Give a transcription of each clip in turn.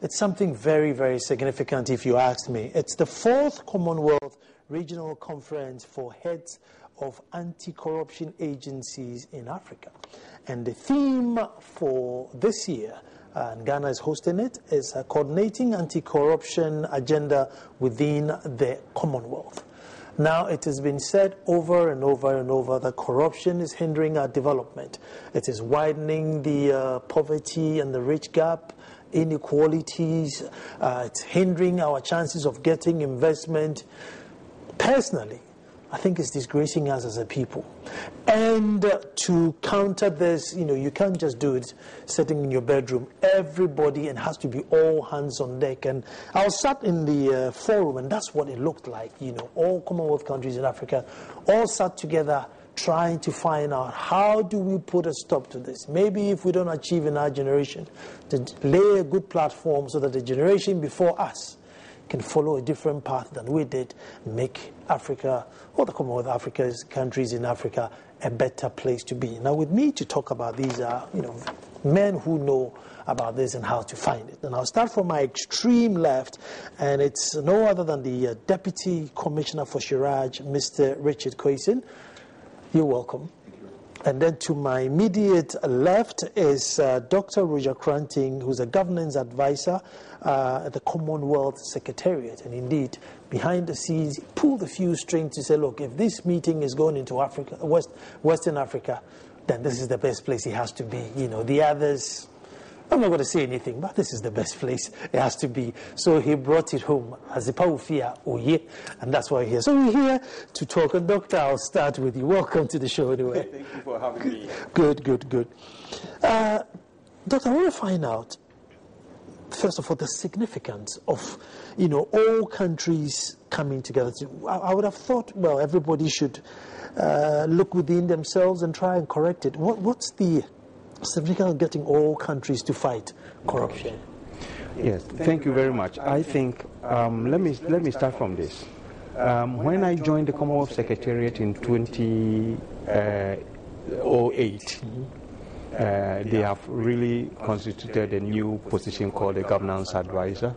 It's something very, very significant if you ask me. It's the 4th Commonwealth Regional Conference for Heads of Anti-Corruption Agencies in Africa. And the theme for this year, and Ghana is hosting it, is coordinating anti-corruption agenda within the Commonwealth. Now, it has been said over and over and over that corruption is hindering our development. It is widening the poverty and the rich gap, inequalities. It's hindering our chances of getting investment. Personally, I think it's disgracing us as a people. And to counter this, you can't just do it sitting in your bedroom. Everybody, and has to be all hands on deck. And I was sat in the forum, and that's what it looked like. All Commonwealth countries in Africa all sat together trying to find out how do we put a stop to this. Maybe if we don't achieve in our generation, to lay a good platform so that the generation before us can follow a different path than we did, make Africa, or the Commonwealth Africa's countries in Africa, a better place to be. Now, with me to talk about these are, men who know about this and how to find it. And I'll start from my extreme left, and it's no other than the Deputy Commissioner for Shiraj, Mr. Richard Kwesen. You're welcome. And then to my immediate left is Dr. Roger Kranting, who's a governance advisor at the Commonwealth Secretariat. And indeed, behind the scenes, he pulled a few strings to say, look, if this meeting is going into Africa, Western Africa, then this is the best place it has to be. The others, I'm not going to say anything, but this is the best place it has to be. So he brought it home as a Paufia Oye, and that's why we're here. So we're here to talk. And Doctor, I'll start with you. Welcome to the show anyway. Thank you for having me. Good. Doctor, I want to find out, first of all, the significance of, all countries coming together. I would have thought, well, everybody should look within themselves and try and correct it. What's the significance of getting all countries to fight corruption? Yes, thank you very much. I think, let me start from this. When I joined the Commonwealth Secretariat in 2008, they have really constituted a new position called the Governance Advisor,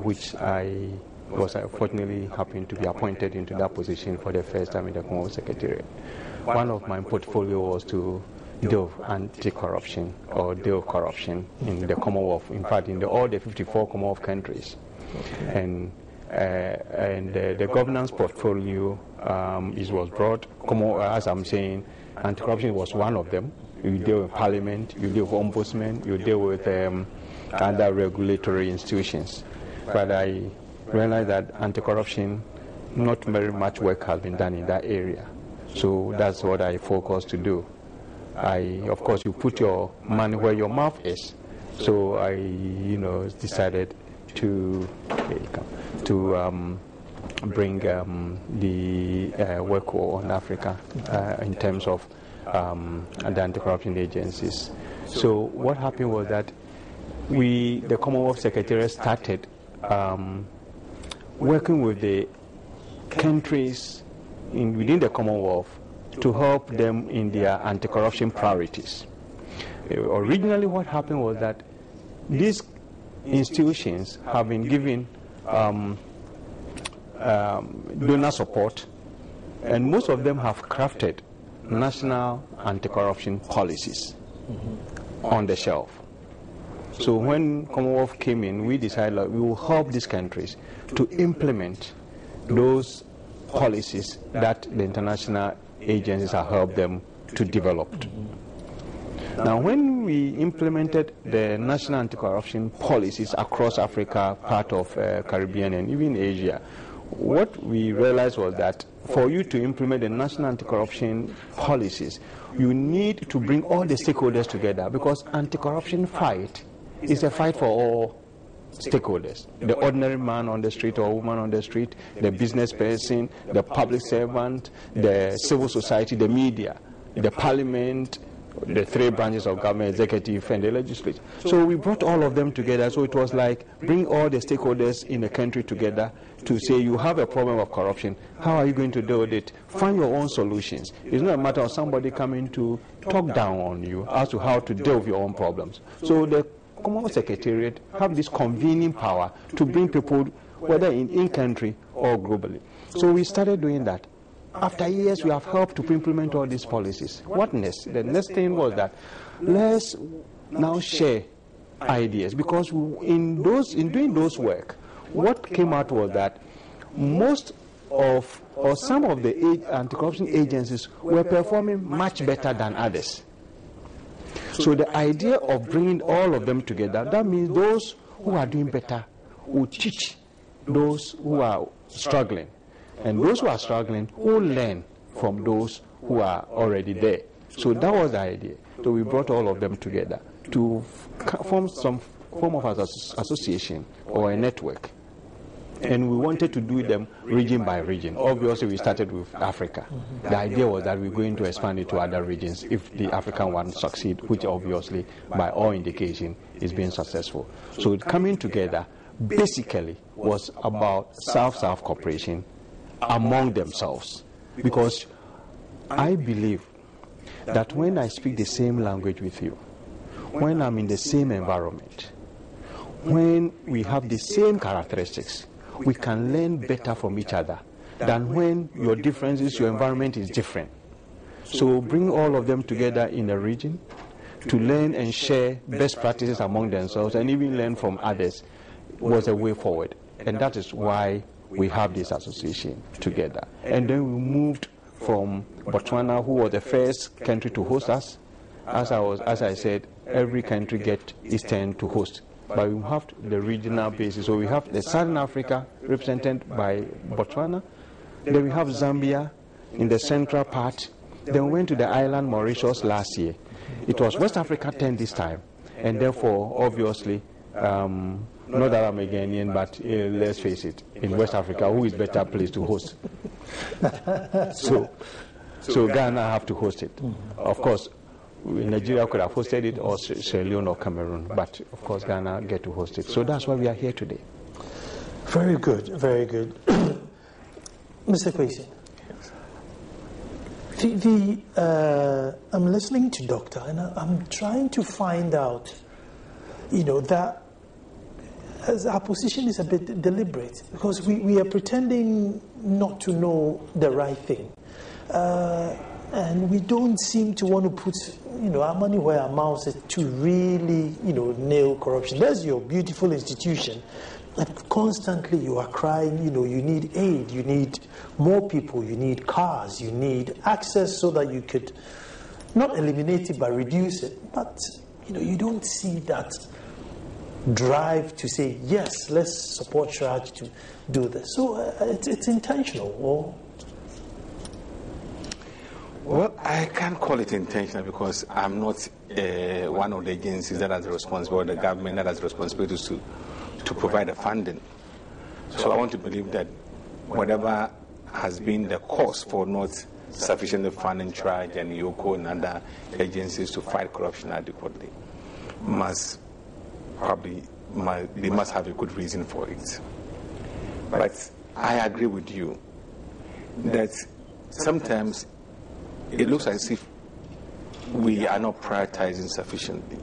which I was fortunately happened to be appointed into that position for the first time in the Commonwealth Secretariat. One of my portfolio was to deal with anti-corruption or deal with corruption in the Commonwealth, in fact, in all the 54 Commonwealth countries. And the governance portfolio was broad. As I'm saying, anti-corruption was one of them. You deal with Parliament, you deal with Ombudsman, you deal with other regulatory institutions. But I realized that anti-corruption, not very much work has been done in that area. So that's what I focused to do. Of course, you put your money where your mouth is. So I, decided to bring the work on Africa in terms of the anti-corruption agencies. So what happened was that the Commonwealth Secretariat started working with the countries within the Commonwealth to help them in their anti-corruption priorities. Originally what happened was that these institutions have been given donor support, and most of them have crafted national anti-corruption policies on the shelf. So when Commonwealth came in, we decided that we will help these countries to implement those policies that the international agencies have helped them to develop. Now, when we implemented the national anti-corruption policies across Africa, part of Caribbean and even Asia, what we realized was that for you to implement the national anti-corruption policies, you need to bring all the stakeholders together, because anti-corruption fight is a fight for all stakeholders. The ordinary man on the street or woman on the street, the business person, the public servant, the civil society, the media, the parliament, the three branches of government, executive and the legislature. So we brought all of them together. So it was like bring all the stakeholders in the country together to say, you have a problem of corruption. How are you going to deal with it? Find your own solutions. It's not a matter of somebody coming to talk down on you as to how to deal with your own problems. So the Commonwealth Secretariat have this convening power to bring people, whether in country or globally. So we started doing that. After years, we have helped to implement all these policies. What next? The next thing was that let's now share ideas, because in doing those work, what came out was that most of or some of the anti-corruption agencies were performing much better than others. So the idea of bringing all of them together, that means those who are doing better will teach those who are struggling, and those who are struggling will learn from those who are already there. So that was the idea. So we brought all of them together to form some form of association or a network. And we wanted to do them region by region. Obviously, we started with Africa. The idea was that we're going to expand it to other regions if the African one succeeds, which obviously, by all indication, is being successful. So coming together basically was about South-South cooperation among themselves. Because I believe that when I speak the same language with you, when I'm in the same environment, when we have the same characteristics, we can learn better from each other than when your differences, your environment is different. So bring all of them together in a region to learn and share best practices among themselves and even learn from others was a way forward. And that is why we have this association together. And then we moved from Botswana, who was the first country to host us. As I said, every country gets its turn to host. But we have the regional basis. So we have the Southern Africa represented by Botswana. Then we have Zambia in the central part. Then we went to the island Mauritius last year. It was West Africa 10 this time. And therefore, obviously, not that I'm a Ghanaian, but let's face it, in West Africa, who is better placed to host? So Ghana have to host it. Of course, Nigeria could have hosted it, or Sierra Leone or Cameroon, but of course Ghana get to host it. So that's why we are here today. Very good, very good. Mr. Kwesi, I'm listening to Doctor, and I'm trying to find out, that as our position is a bit deliberate, because we are pretending not to know the right thing. And we don't seem to want to put, our money where our mouth is to really, nail corruption. That's your beautiful institution. And constantly you are crying, you need aid, you need more people, you need cars, you need access so that you could not eliminate it but reduce it. But, you don't see that drive to say, yes, let's support Shraj to do this. So it's intentional, or... Well, I can't call it intentional because I'm not one of the agencies that has the responsibility, or the government that has the responsibility to provide the funding. So I want to believe that whatever has been the cause for not sufficiently funding Shraj and Yoko and other agencies to fight corruption adequately they must have a good reason for it. But I agree with you that sometimes it looks as if we are not prioritizing sufficiently.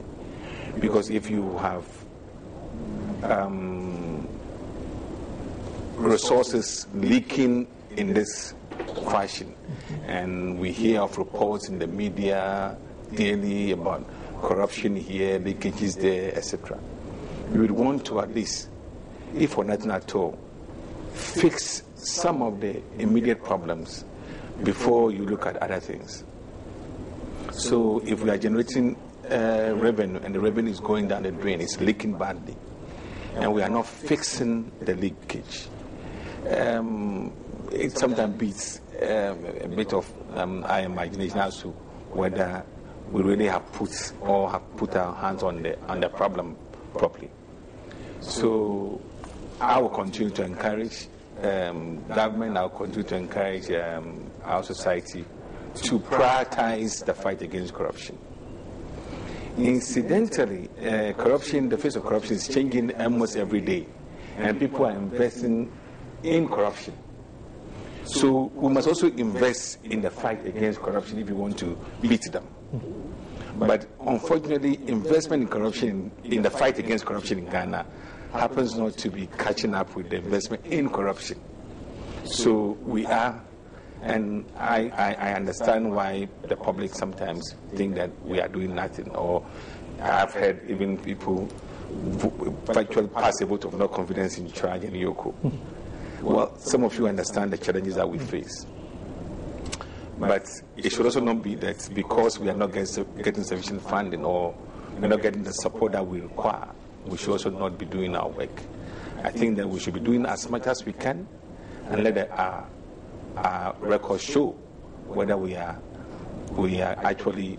Because if you have resources leaking in this fashion, and we hear of reports in the media daily about corruption here, leakages there, etc., we would want to at least, if for nothing at all, fix some of the immediate problems before you look at other things. So if we are generating revenue and the revenue is going down the drain, it's leaking badly, and we are not fixing the leakage, it sometimes beats a bit of our imagination as to whether we really have put our hands on the problem properly. So I will continue to encourage government, I will continue to encourage our society to prioritize the fight against corruption. Incidentally, corruption, the face of corruption is changing almost every day, and people are investing in corruption. So we must also invest in the fight against corruption if we want to beat them. But unfortunately, investment in corruption, in the fight against corruption in Ghana, happens not to be catching up with the investment in corruption. So we are, and I understand why the public sometimes think that we are doing nothing, or I've heard even people virtually pass a vote of no confidence in charge in Yoko. Well, some of you understand the challenges that we face. But it should also not be that because we are not getting sufficient funding or we're not getting the support that we require, we should also not be doing our work. I think that we should be doing as much as we can and let our records show whether we are actually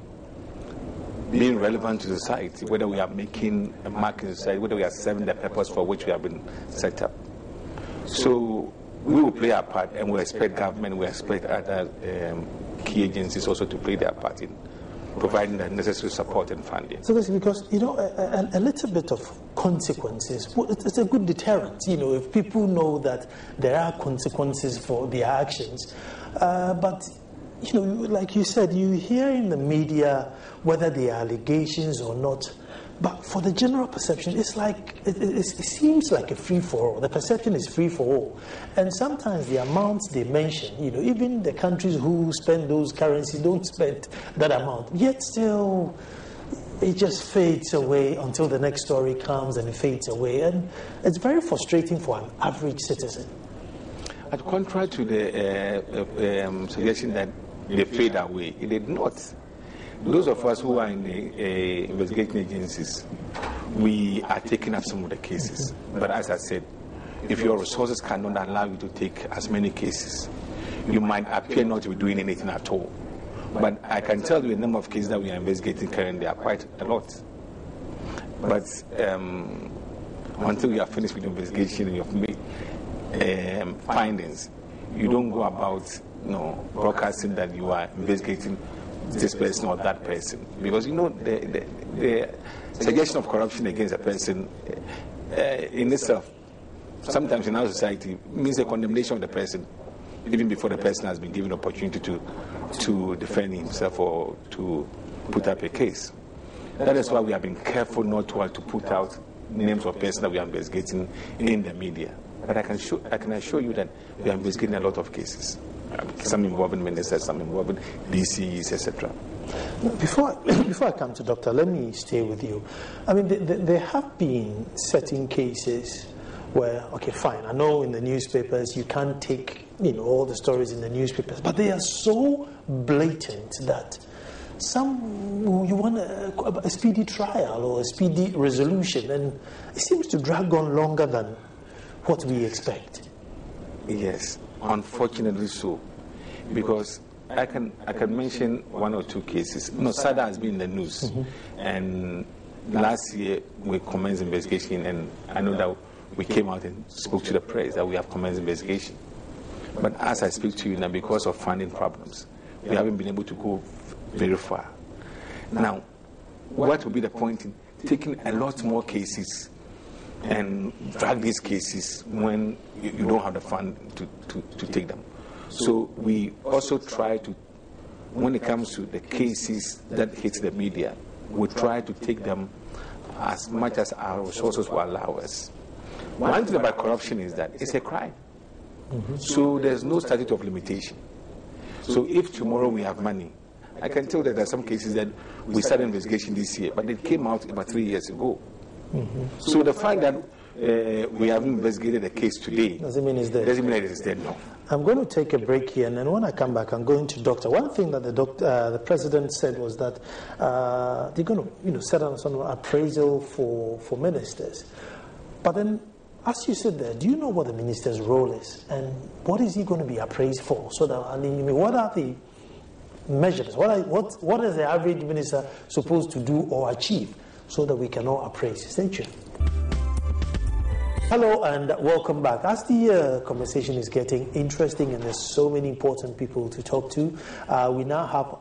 being relevant to society, whether we are making a mark in society, whether we are serving the purpose for which we have been set up. So we will play our part, and we expect government, we expect other key agencies also to play their part in providing the necessary support and funding. So that's because, a little bit of consequences, it's a good deterrent, if people know that there are consequences for their actions. But, like you said, you hear in the media whether they are allegations or not. But for the general perception, it's like it seems like a free-for-all. The perception is free-for-all. And sometimes the amounts they mention, even the countries who spend those currencies don't spend that amount. Yet still, it just fades away until the next story comes and it fades away. And it's very frustrating for an average citizen. At contrary to the suggestion that they fade away, it did not. Those of us who are in the investigating agencies, we are taking up some of the cases. But as I said, if your resources cannot allow you to take as many cases, you might appear not to be doing anything at all. But I can tell you the number of cases that we are investigating currently are quite a lot. But until you are finished with the investigation and you have made findings, you don't go about broadcasting that you are investigating this person or that person, because the suggestion of corruption against a person in itself, sometimes in our society, means a condemnation of the person even before the person has been given opportunity to defend himself or to put up a case. That is why we have been careful not to put out names of persons that we are investigating in the media. But I can assure you that we are investigating a lot of cases. Some involving ministers, some involving DCs, etc. Before I come to Doctor, let me stay with you. I mean, there have been certain cases where, okay, fine, I know in the newspapers you can't take all the stories in the newspapers, but they are so blatant that you want a speedy trial or a speedy resolution, and it seems to drag on longer than what we expect. Yes. Unfortunately so, because I can mention one or two cases. SADA has been in the news, and last year we commenced investigation, and I know that we came out and spoke to the press that we have commenced investigation. But as I speak to you now, because of funding problems, we haven't been able to go very far. Now, what would be the point in taking a lot more cases and drag these cases when you don't have the fund to take them? So we also try to, when it comes to the cases that hit the media, we try to take them as much as our resources will allow us. One thing about corruption is that it's a crime. So there's no statute of limitation. So if tomorrow we have money, I can tell that there are some cases that we started investigation this year, but it came out about 3 years ago. So the fact that we haven't investigated a case today doesn't mean it's dead. Doesn't mean it is dead, no. I'm going to take a break here, and then when I come back, I'm going to Doctor. One thing that the president said was that they're going to set up some appraisal for ministers. But then, as you said there, do you know what the minister's role is, and what is he going to be appraised for? So that what are the measures? What is the average minister supposed to do or achieve so that we can all appraise? Stay tuned. Hello and welcome back. As the conversation is getting interesting and there's so many important people to talk to, we now have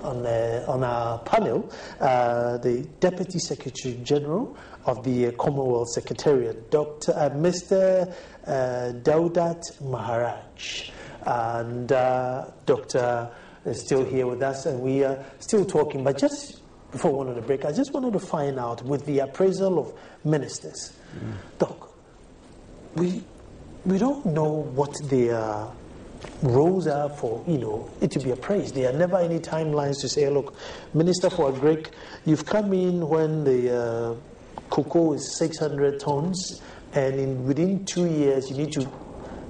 on our panel the Deputy Secretary General of the Commonwealth Secretariat, Mr. Daudat Maharaj, and Dr. is still here with us, and we are still talking. But just before we went on the break, I just wanted to find out, with the appraisal of ministers, Doc, we don't know what their roles are for, it to be appraised. There are never any timelines to say, look, Minister for Agric, you've come in when the cocoa is 600 tons, and within 2 years you need to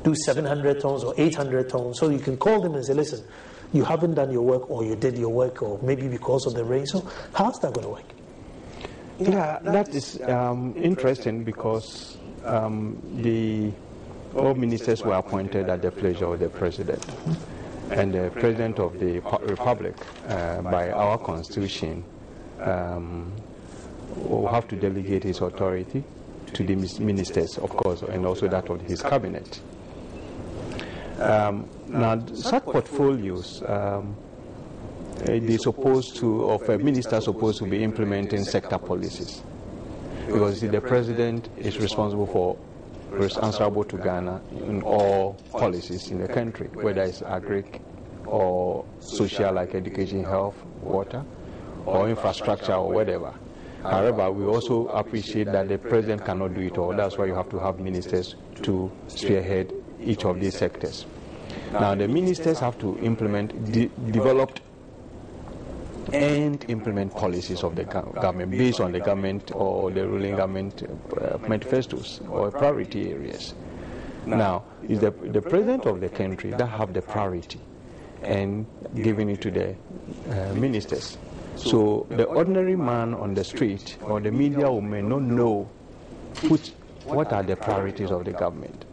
do 700 tons or 800 tons. So you can call them and say, listen, you haven't done your work, or you did your work, or maybe because of the rain. So how's that going to work? Yeah, that is interesting, because all ministers were appointed at the pleasure of the president. And the president of the republic, by our constitution, will have to delegate his authority to the ministers, of course, and also that of his cabinet. Now, such portfolios, a minister supposed to be implementing sector policies, because the president is answerable to Ghana in all policies in the country, whether it's agric or social, like education, health, water, or infrastructure, or whatever. However, we also appreciate that the president cannot do it all. That's why you have to have ministers to spearhead each of these sectors. Now, the ministers have to develop and implement policies of the government based on the government or the ruling government manifestos or priority areas. Now, it's the president of the country that have the priority and giving it to the ministers. So the ordinary man on the street or the media who may not know what are the priorities of the government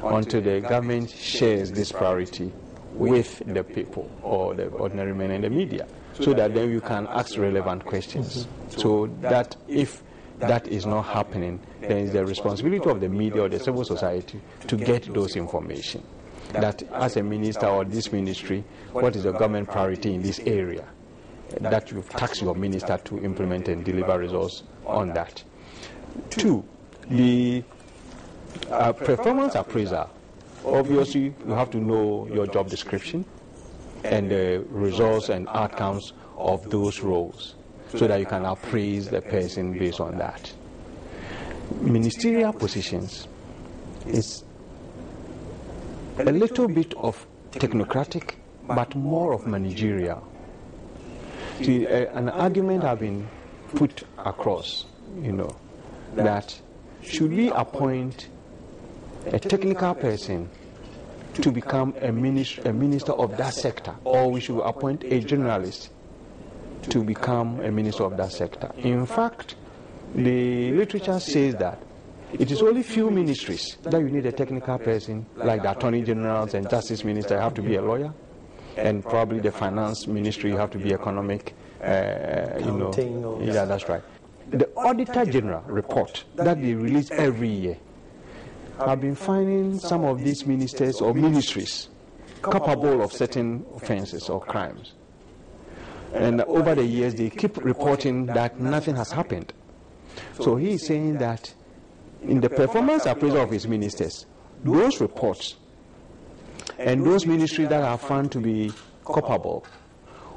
until the government shares this priority with the people or the ordinary men in the media, so that then you can ask relevant questions. So that if that is not happening, then it's the responsibility of the media or the civil society to get those information. That as a minister or this ministry, what is the government priority in this area? That you task your minister to implement and deliver results on that. 2, the performance appraiser. Obviously, you have to know your job description and the results and outcomes of those roles, so that you can appraise the person based on that. Ministerial positions is a little bit of technocratic, but more of managerial. See, an argument has been put across, that should we appoint a technical person to become a minister of that sector, or we should appoint a journalist to become a minister of that sector? In fact, the literature says that it is only few ministries that you need a technical person, like the attorney generals and justice minister have to be a lawyer, and probably the finance ministry you have to be economic, yeah, that's right. The Auditor General report that they release every year, I've been finding some of these ministers or ministries capable of certain offenses or crimes. And over the years, they keep reporting that nothing has happened. So he is saying that in the performance appraisal of his ministers, those reports and those ministries that are found to be culpable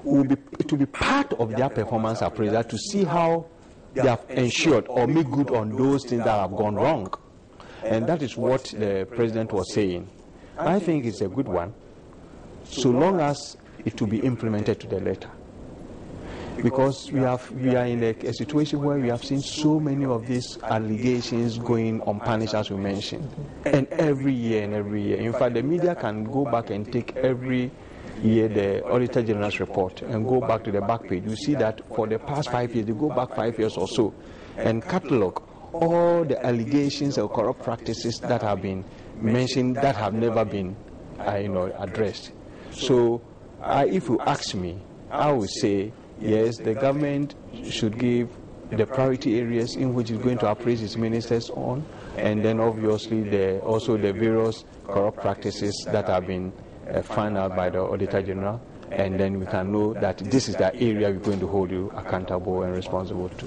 to be part of their performance appraisal to see how they have ensured or made good on those things that have gone wrong. And that is what the president was saying. I think it's a good one, so long as it will be implemented to the letter. Because we are in a situation where we have seen so many of these allegations going unpunished, as we mentioned, and every year. In fact, the media can go back and take every year the Auditor General's report and go back to the back page. You see that for the past 5 years, they go back 5 years or so and catalog all the allegations of corrupt practices that have been mentioned that have never been addressed. So if you ask me, I would say yes, the government should give the priority areas in which it's going to appraise its ministers on, and then obviously also the various corrupt practices that have been found out by the Auditor General, and then we can know that this is the area we're going to hold you accountable and responsible to.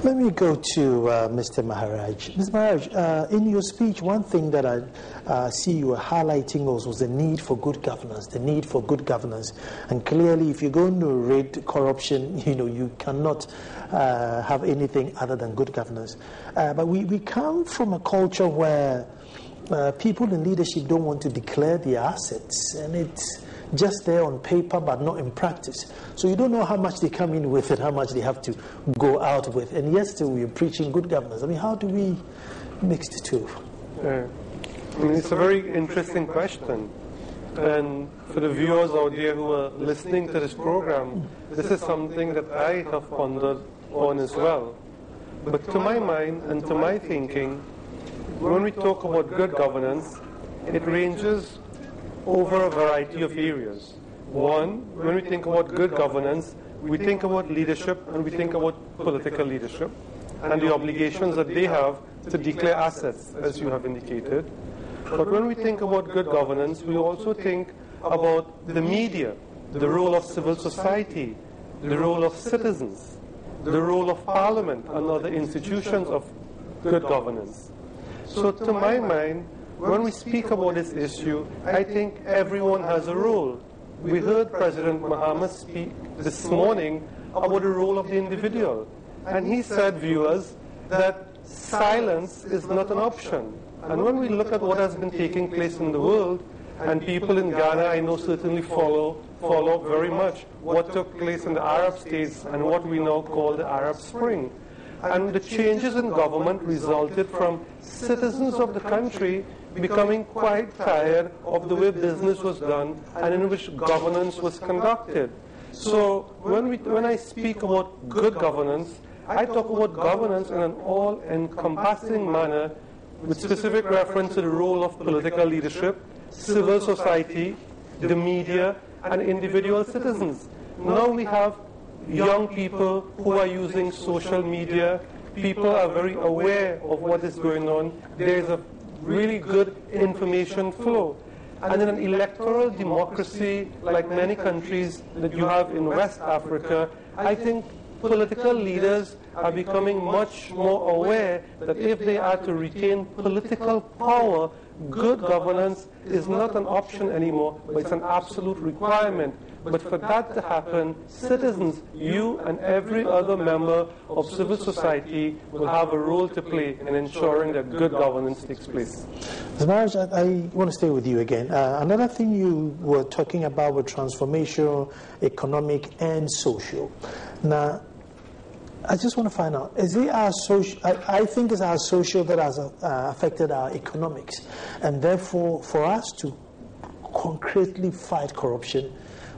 Let me go to Mr. Maharaj. Mr. Maharaj, in your speech, one thing that I see you were highlighting also was the need for good governance, the need for good governance. And clearly, if you're going to rid corruption, you cannot have anything other than good governance. But we come from a culture where people in leadership don't want to declare their assets, and it's just there on paper but not in practice. So you don't know how much they come in with and how much they have to go out with. And yet still we're preaching good governance. I mean, how do we mix the two? It's a very interesting question. And for the viewers out there who are listening to this program, this is something that I have pondered on as well. But to my mind and to my thinking, when we talk about good governance, it ranges over a variety of areas. One, when we think about good governance, we think about leadership and we think about political leadership and the obligations that they have to declare assets, as you have indicated. But when we think about good governance, we also think about the media, the role of civil society, the role of citizens, the role of parliament and other institutions of good governance. So to my mind, when we speak about this issue, I think everyone has a role. We heard President Muhammad speak this morning about the role of the individual. And he said, viewers, that silence is not an option. And when we look at what has been taking place in the world, and people in Ghana, I know, certainly follow very much what took place in the Arab states and what we now call the Arab Spring. And the changes in government resulted from citizens of the country becoming quite tired of the way business was done and in which governance was conducted. So when I speak about good governance, I talk about governance in an all-encompassing manner with specific reference to the role of political leadership, civil society, the media, and individual citizens. Now we have young people who are using social media. People are very aware of what is going on. There is a really good information flow. And in an electoral democracy like many countries that you have in West Africa, I think political leaders are becoming much more aware that if they are to retain political power, good governance is not an option anymore, but it's an absolute requirement. But for that to happen, citizens, you and every other member of civil society will have a role to play in ensuring that good governance takes place. Mr. Maharaj, I want to stay with you again. Another thing you were talking about was transformational, economic, and social. Now, I just want to find out, is it our social, I think it's our social that has affected our economics. And therefore, for us to concretely fight corruption,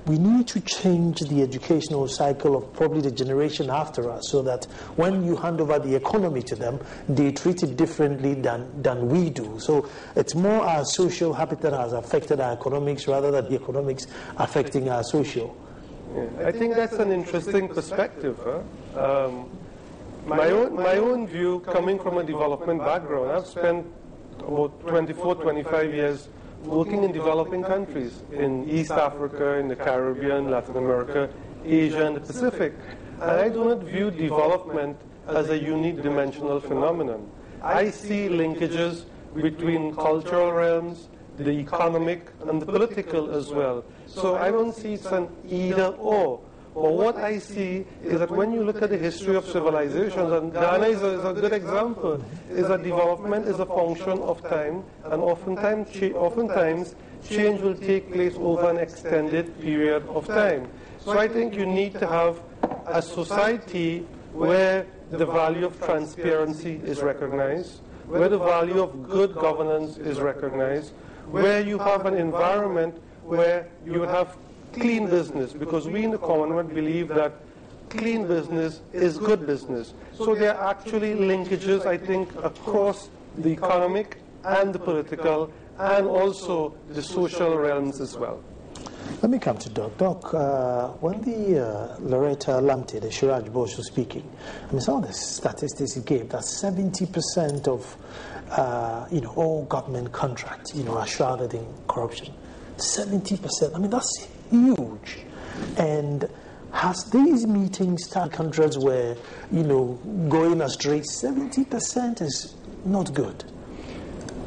we need to change the educational cycle of probably the generation after us so that when you hand over the economy to them, they treat it differently than we do. So it's more our social habit that has affected our economics rather than the economics affecting our social. Yeah, I think that's an interesting perspective. My own view, coming from a development background, I've spent about 24, 25 years working in developing countries in East Africa, in the Caribbean, Latin America, Asia, and the Pacific. And I do not view development as a unidimensional phenomenon. I see linkages between cultural realms, the economic, and the political as well. So I don't see it's an either-or. But what I see is that when you look at the history of civilizations, and Ghana is a good example, is that development is a function of time, and oftentimes change will take place over an extended period of time. So I think you need to have a society where the value of transparency is recognized, where the value of good governance is recognized, where you have an environment where you have clean business, because we in the Commonwealth believe that clean business is good business. So there are actually linkages, I think, across the economic and the political and also the social realms as well. Let me come to Doc. Doc, when the Loretta Lamte, the Shiraj Bosch was speaking, I mean, some of the statistics he gave, that 70% of all government contracts, are shrouded in corruption. 70%. I mean, that's huge. And Has these meetings started countries where, going astray? 70% is not good.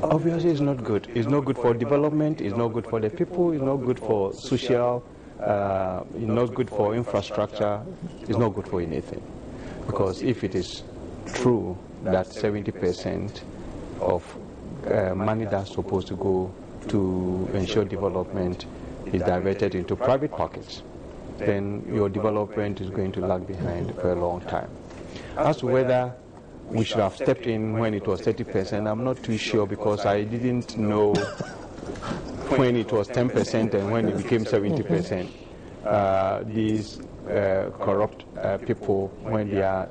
Obviously, it's not good. It's not good for development. It's not good for the people. It's not good for social. It's not good for infrastructure. It's not good for anything. Because if it is true that 70% of money that's supposed to go to ensure development is diverted into private pockets, then your development is going to lag behind for a long time. As to whether we should have stepped in when it was 30%, I'm not too sure, because I didn't know when it was 10% and when it became 70%. These corrupt people, when they are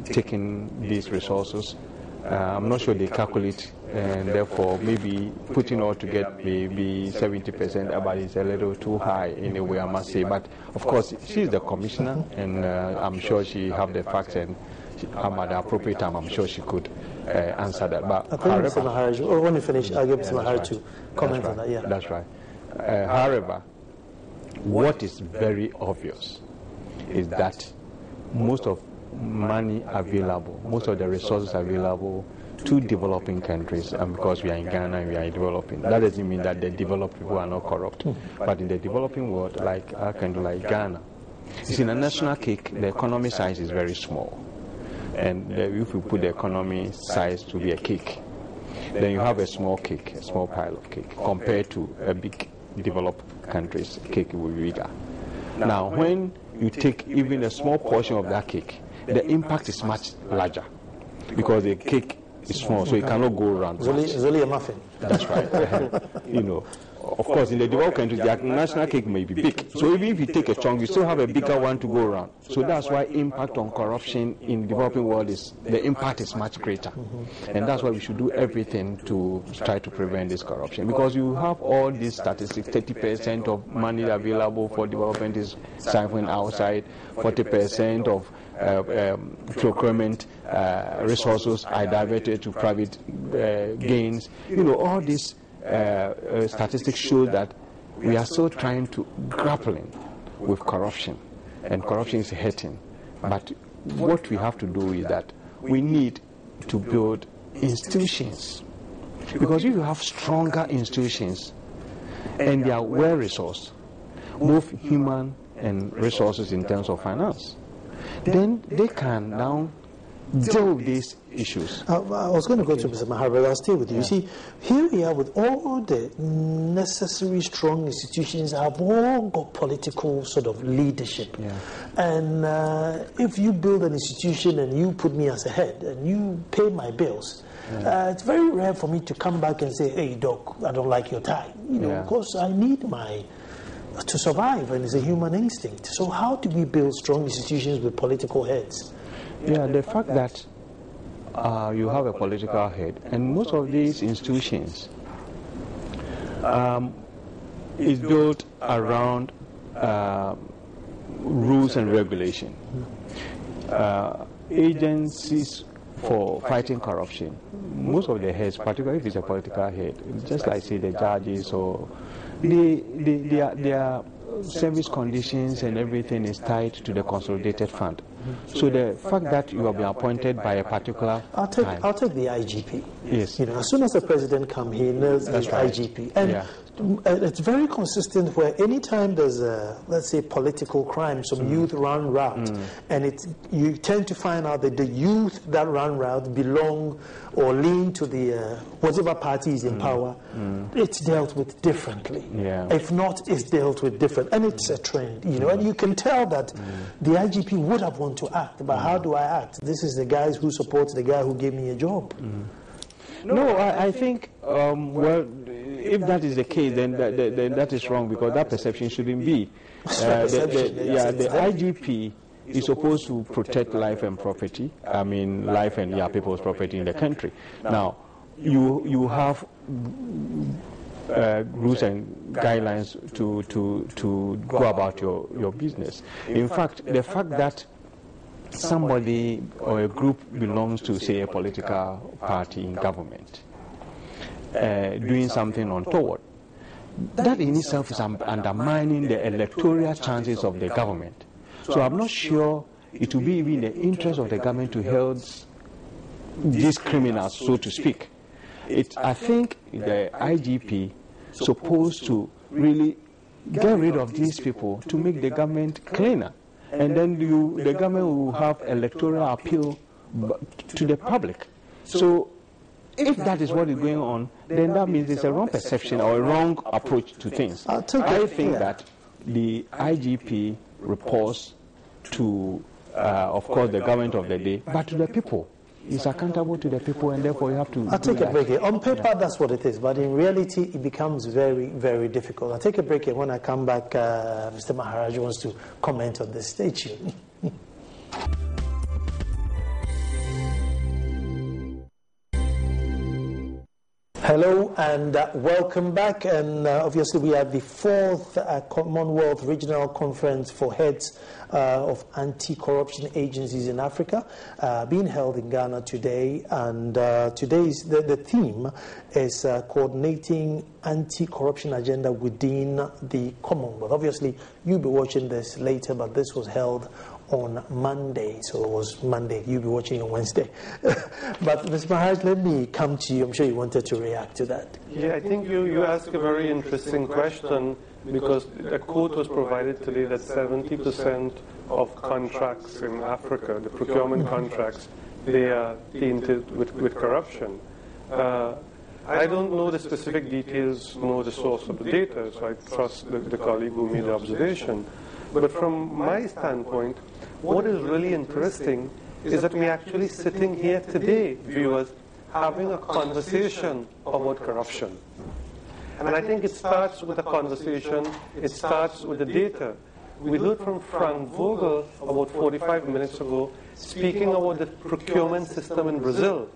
taking these resources, I'm not sure they calculate, and therefore maybe putting all together maybe 70%, but it's a little too high in a way, I must say. But of course, she's the commissioner, and I'm sure she have the facts, and at the appropriate time, I'm sure she could answer that. But I think Mr. Mahara, when you finish, I'll give Mr. Mahara to comment on that. Yeah, that's right. However, what is very obvious is that most of money available, most of the resources available to developing countries, and because we are in Ghana and we are developing, that doesn't mean that the developed people are not corrupt. But in the developing world, like a country like Ghana, it's in a national cake, the economy size is very small. And if you put the economy size to be a cake, then you have a small cake, a small pile of cake, compared to a big developed country's cake will be bigger. Now, when you take even a small portion of that cake, the impact is much larger, because the cake is small, so it cannot go around. It's only a muffin. That's right. Of course, in the developed countries, the national cake may be big. So even if you take a chunk, you still have a bigger one to go around. So that's why impact on corruption in the developing world the impact is much greater. And that's why we should do everything to try to prevent this corruption. Because you have all these statistics, 30% of money available for development is siphoned outside, 40% of procurement resources are diverted to private gains. All these statistics show that we are still trying to grappling with corruption, and corruption is hurting. But what we have to do is that we need to build institutions, because if you have stronger institutions and they are well resourced, both human and resources in terms of finance, then they can now deal with these issues. I was going to go to Mr. Mahara, but I'll stay with you. You see, here we are with all the necessary strong institutions have all got political sort of leadership. Yeah. And if you build an institution and you put me as a head and you pay my bills, it's very rare for me to come back and say, hey, Doc, I don't like your tie. Because I need to survive, and it's a human instinct. So how do we build strong institutions with political heads? Yeah, the fact that you have a political head, and most of these institutions is built around rules and regulation. Agencies for fighting corruption, most of the heads, particularly if it's a political head, just like say the judges, or their service conditions and everything is tied to the consolidated fund. So the fact that you have been appointed by a particular I'll take the IGP. Yes. As soon as the president comes, he knows the IGP. And it's very consistent where anytime there's let's say, political crime, some youth run route, and you tend to find out that the youth that run route belong or lean to the whatever party is in power, it's dealt with differently. Yeah. If not, it's dealt with different. And it's a trend, and you can tell that the IGP would have wanted to act, but how do I act? This is the guy who supports the guy who gave me a job. No, I think, well, if that is the case, then that is wrong, because that perception shouldn't be. The IGP is supposed to protect life and property. I mean, life and people's property in the country. Now, you have rules and guidelines to go about your business. In fact, the fact that somebody or a group belongs to, say, a political party in government, doing something untoward, that in itself is undermining the electoral chances of the government. So I'm not sure it will be even in the interest of the government to hold these criminals, so to speak. I think the IGP supposed to really get rid of these people to make the government cleaner. And then the government will have electoral appeal to the public. So if that is what is going on, then that means it's a wrong perception or a wrong approach to things. I think that the IGP reports to, of course, the government of the day, but to the people. It's accountable to the people, and therefore you have to. I'll take a break here. On paper, that's what it is, but in reality, it becomes very, very difficult. I'll take a break here. When I come back, Mr. Maharaj wants to comment on this. Stay tuned. Hello and welcome back, and obviously we are the 4th Commonwealth Regional Conference for Heads of Anti-Corruption Agencies in Africa being held in Ghana today, and today's the theme is coordinating anti-corruption agenda within the Commonwealth. Obviously you'll be watching this later, but this was held on Monday, so it was Monday. You'll be watching on Wednesday. But Ms. Maharaj, let me come to you. I'm sure you wanted to react to that. Yeah, I think you asked a very interesting question, because a quote was provided today that 70% of contracts in Africa, the procurement contracts, they are tainted with corruption. I don't know the specific details, nor the source of the data, so I trust the colleague who made the observation. But from my standpoint, what is really interesting is that we're actually sitting here today, viewers, having a conversation about corruption. And I think it starts with a conversation, it starts with the data. We heard from Frank Vogel about 45 minutes ago speaking about the procurement system in Brazil.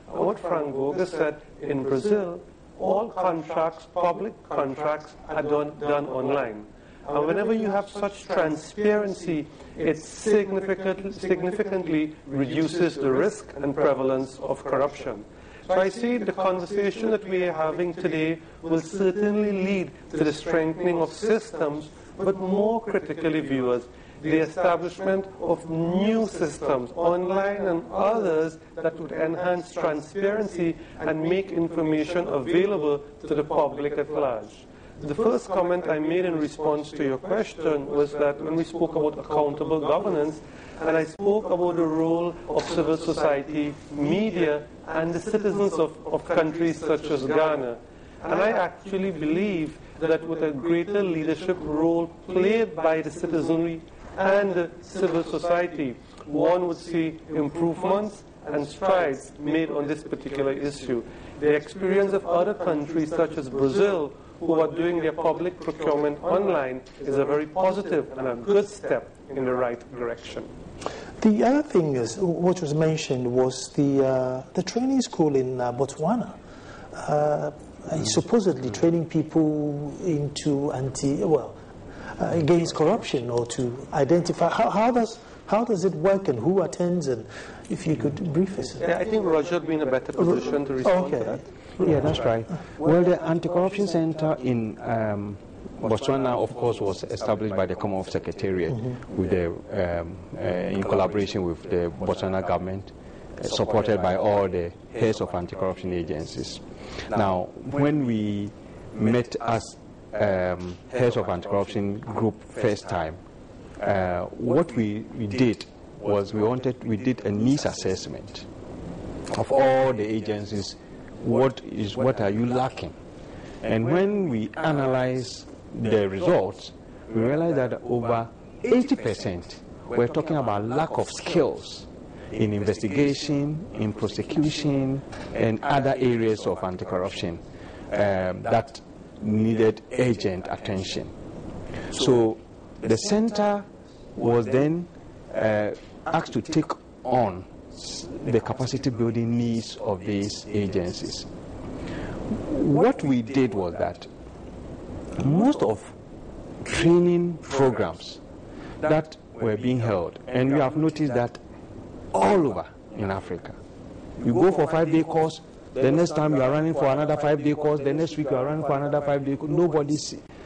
And what Frank Vogel said, in Brazil, all contracts, public contracts, are done online. And whenever you have such transparency, it significantly reduces the risk and prevalence of corruption. So I see the conversation that we are having today will certainly lead to the strengthening of systems, but more critically, viewers, the establishment of new systems, online and others, that would enhance transparency and make information available to the public at large. The first comment I made in response to your question was that when we spoke about accountable governance, and I spoke about the role of civil society, media, and the citizens of countries such as Ghana. And I actually believe that with a greater leadership role played by the citizenry and the civil society, one would see improvements and strides made on this particular issue. The experience of other countries such as Brazil, who are doing their public procurement online, is a very positive and a good step in the right direction. The other thing is, what was mentioned was the training school in Botswana. Supposedly training people into against corruption, or to identify how does it work and who attends, and if you could brief us. Yeah, I think Roger would be in a better position to respond to that. Yeah, that's right. Well, the Anti-Corruption Center in Botswana, of course, was established by the Commonwealth Secretariat with in collaboration with the Botswana government, supported by all the heads of anti-corruption agencies. Now, when we met as heads of anti-corruption group first time, what we did was we did a needs assessment of all the agencies. What are you lacking? And when we analyze the results, we realize that over 80% we're talking about lack of skills in investigation, in prosecution, and other areas of anti-corruption that needed urgent attention. So the center was then asked to take on the capacity building needs of these agencies. What we did was that most of training programs that were being held, and we have noticed that all over in Africa, you go for a 5-day course, the next time you are running for another 5-day course, the next week you are running for another 5-day course, nobody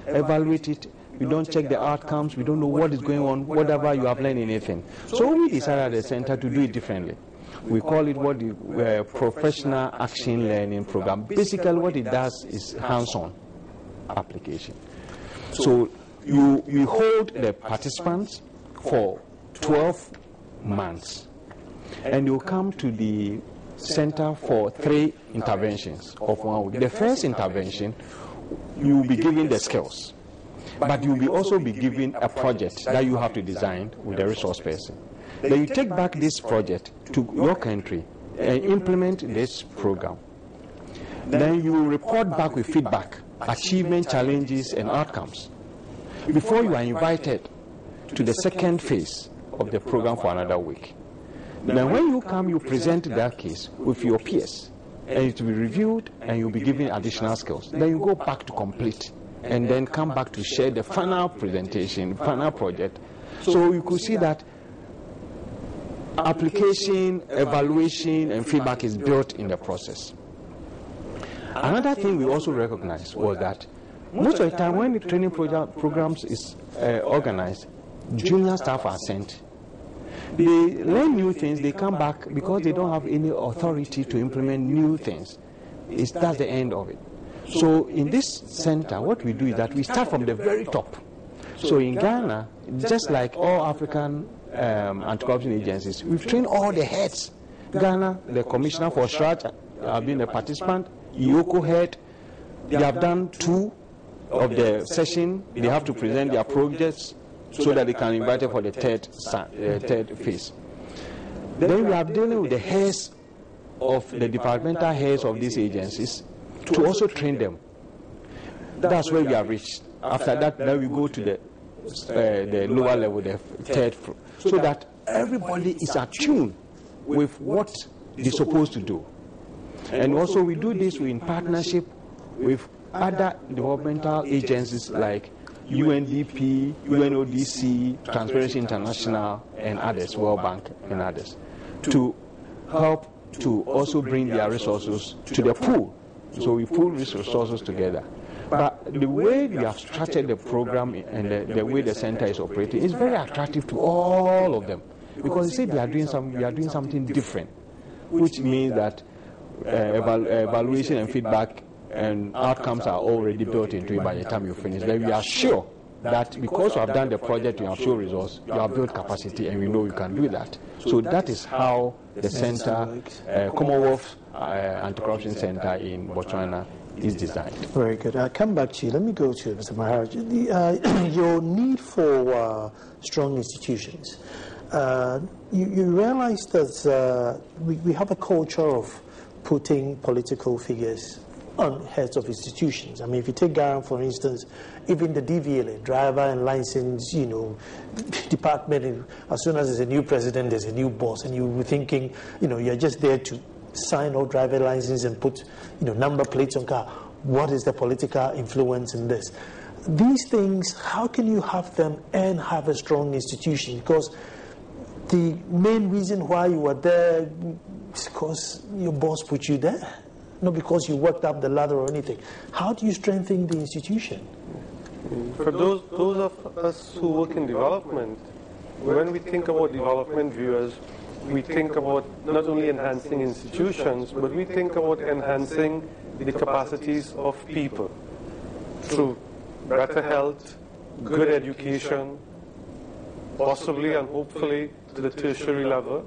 evaluates it, we don't check the outcomes, we don't know what is going on, whatever you have learned anything. So we decided at the center to do it differently. We call it what the professional action learning program. Basically what it does is hands-on application. So you hold the participants for 12 months, and you come to the center for 3 interventions of 1 week. The first intervention, you will be given the skills, but you will also be given a project that you have to design with the resource person. Then you take back this project to your country and implement this program. Then you will report back with feedback, achievement, challenges, and outcomes, before you are invited to the second phase of the program for another week. Then when you come, you present that case with your peers, and it will be reviewed, and you'll be given additional skills. Then you go back to complete, and then come back to share the final presentation, final project. So you could see that application, evaluation, and feedback is built in the process. Another thing we also recognized was that most of the time when the training programs is organized, junior staff are sent. They learn new things, they come back because they don't have any authority to implement new things. That's the end of it. So in this center, what we do is that we start from the very top. So in Ghana, just like all African anti-corruption agencies, we've trained all the heads. Ghana, the Commissioner for SRAT have been a participant, IOCO head. They have done 2 of the session. They have to present their projects so that they can invite it for the third phase. Then we are dealing with the heads of the departmental heads of these agencies to also train them. That's where we have reached. After that, then we go to the lower level, the third, so that everybody is attuned with what they're supposed to do. And also we do this in partnership with other developmental agencies like UNDP, UNODC, Transparency International, and others, World Bank and others, to help to also bring their resources to the pool. So we pool resources together. But the way we have structured the program and the way the center is operating is very attractive to all of them, because they say we are doing something different, which means that evaluation and feedback and outcomes are already built into it by the time you finish. Then we are sure that because you have done the project, you have shown results, you have built capacity, and we know you can do that. So that is how the center, Commonwealth Anti-Corruption Center in Botswana, is designed. Very good. I'll come back to you. Let me go to Mr. Maharaj. Your need for strong institutions. You realize that we have a culture of putting political figures on heads of institutions. I mean, if you take Ghana, for instance, even the DVLA, driver and license, department, as soon as there's a new president, there's a new boss, and you're thinking, you're just there to sign or driver license and put, number plates on car. What is the political influence in this? These things, how can you have them and have a strong institution? Because the main reason why you are there is because your boss put you there, not because you worked up the ladder or anything. How do you strengthen the institution? For those of us who work in development, when we think about development viewers, we think about not only enhancing institutions, but we think about enhancing the capacities of people through better health, good education, possibly and hopefully to the tertiary level.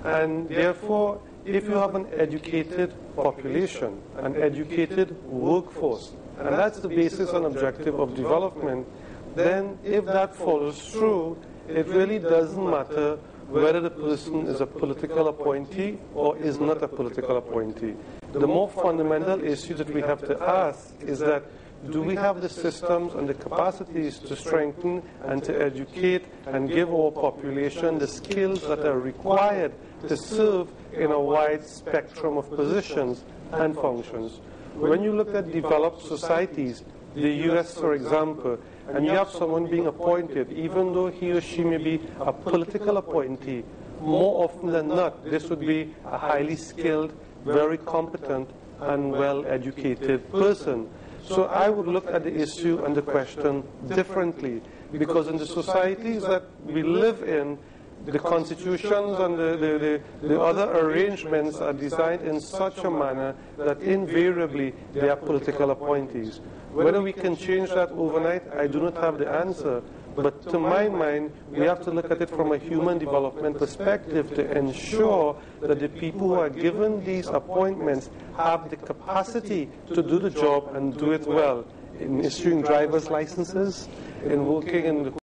And therefore, if you have an educated population, an educated workforce, and that's the basis and objective of development, then if that follows through, it really doesn't matter whether the person is a political appointee or is not a political appointee. The more fundamental issue that we have to ask is that, do we have the systems and the capacities to strengthen and to educate and give our population the skills that are required to serve in a wide spectrum of positions and functions? When you look at developed societies, the US, for example, and you have someone being appointed, even though he or she may be a political appointee, more often than not, this would be a highly skilled, very competent, and well-educated person. So I would look at the issue and the question differently, because in the societies that we live in, the constitutions and the other arrangements are designed in such a manner that invariably they are political appointees. Whether we can change that overnight, I do not have the answer. But to my mind, we have to look at it from a human development perspective to ensure that the people who are given these appointments have the capacity to do the job and do it well. In issuing driver's licenses, in working in the